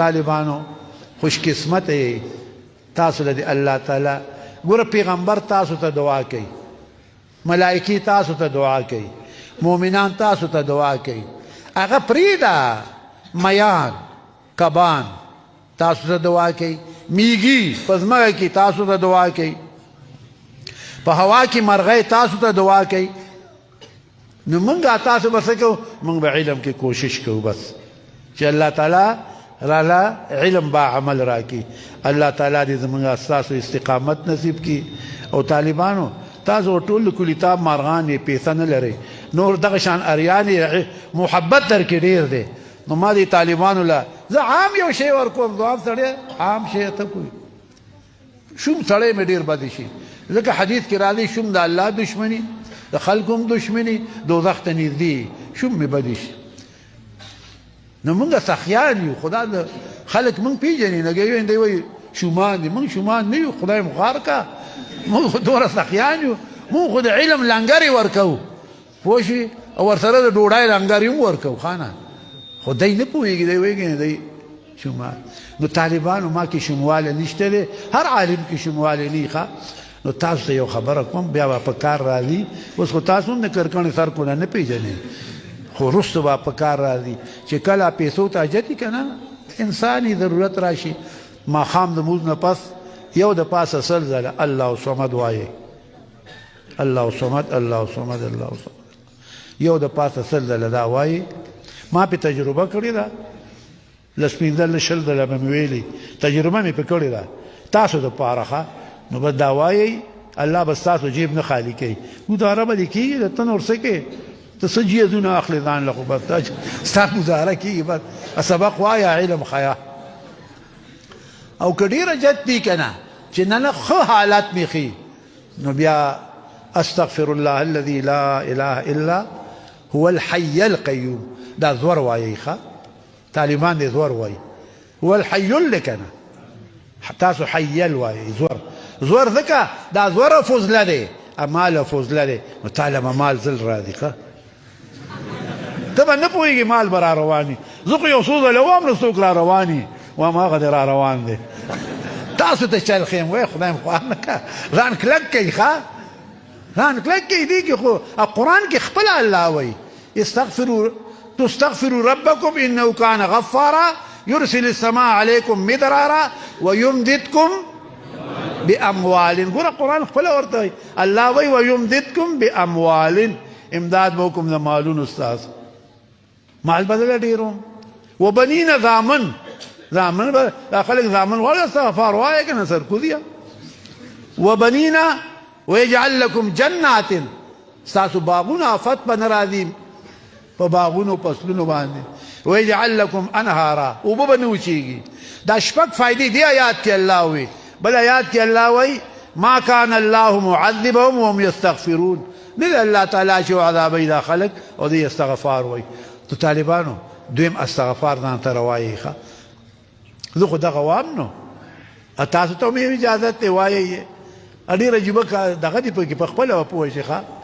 طالبانو خوش قسمت تاسو له الله تعالی ګوره پیغمبر تاسو ته دعا کوي ملائکی تاسو ته دعا کوي مؤمنان تاسو ته دعا کوي هغه پریدا میان کبان تاسو ته دعا کوي میږي پزما کی تاسو ته دعا کوي په هوا کې مرغۍ تاسو ته دعا کوي نو موږ تاسو بس کو موږ به علم کې کوشش کوو بس چې الله تعالی رالا علم با عمل راکی الله تعالی دې زموږ اساس استقامت نصیب کی او طالبانو تاسو ټول کلیتاب مارغان پیسې نه لري نور دغه شان اریان محبت در کې ډیر دی نو ما دي طالبانو لا زه عام یو شی ورکوم ځواب سره عام شی ته کوي شوم سره مې ډیر بد شي ځکه حدیث کې راځي شوم د الله دشمنی د خلقوم دشمنی دوزخ ته نږدې شوم مې بد شي نو موږ سخیان یو خدا د خلک موږ پیژنې نه کوي دی وای شومان دي موږ شومان نه یو خدای مخار کا موږ دوره سخیان یو موږ خو د علم لنګري ورکو پوه شي او ورسره د ډوډۍ لنګري هم ورکو خانه خدای نه پوهېږي دی وایي دی شومان نو طالبانو ما کې شمواله نشته دی هر عالم کې شمواله نه ښه نو تاسو ته یو خبره کوم بیا به په کار راځي اوس خو تاسو هم د کرکڼې سر کونه نه پیژنئ خو وروسته به په کار راځي چې کله پیسو ته حاجت که نه انساني ضرورت راشي ماښام د لمونځ نه پس یو د پاسه سل ځله الله صمد وایي الله صمد الله صمد الله صمد یو د پاسه سل ځله دا وایي ما پې تجربه کړې ده لس پنځه شل ځله به مې ویلي تجربه مې پې کړې ده تاسو دپاره ښه نو بس دا وایي الله به ستاسو جیب نه خالي کوي ګزاره به دې کېږي د ته نور څه کې ته څه جیزونه اخلې ځان له خو بس ستا ګزاره کېږي بس سبق وایه علم ښیه او که ډېره جد دي که نه چې نه نه ښه حالت مې ښي نو بیا استغفر الله الذي لا اله الا هو الحي القيوم دا زور وایي ښه طالبان دې زور وایي هو الحي اللي که نه تاسو حیل وایي زور ځکه دا زوره فضله دی مال فضله دی نو تعالی به مال زل راځي ښه ته به نه پوهېږي مال به را رواني زه خو یو څو ځله وایم نو څوک را رواني وایم هغه دې را روان دی تاسو ته چل خیم وای خدای مو خواه نه که ځان کلک کوي ښه ځان کلک کوي دې کې خو قرآن کې خپله الله وایي تستغفروا ربكم انه كان غفارا يرسل السماء عليكم مدرارا ويمددكم باموال ګوره قرآن خپله ورته وایي الله وایي ويمددكم باموال امداد به وکړم د مالونو ستاسو مال بدله ډېروم وبنین زامن به دا خلک زامن غواړي استغفار وایه که نه سرکوزیه وبنین ویجعل لکم جنات ستاسو باغونه آفت به نه راځي په باغونو فصلونو باندې ویجعل لکم انهارا اوبه به نه وچېږي دا شپږ فایدې دې آیات کې الله وایي بل آیات کې الله وایي ما كان الله معذبهم وهم يستغفرون نه د الله تعالی چې عذابوي دا خلک او دوی استغفار وایي تو طالبانو دویم استغفار ځان ته روایي ښه زه خو دغه وایم نو تاسو ته مې اجازت دی وایي ډېر عجیبه دغه دي پکې په خپله به پوه شي ښه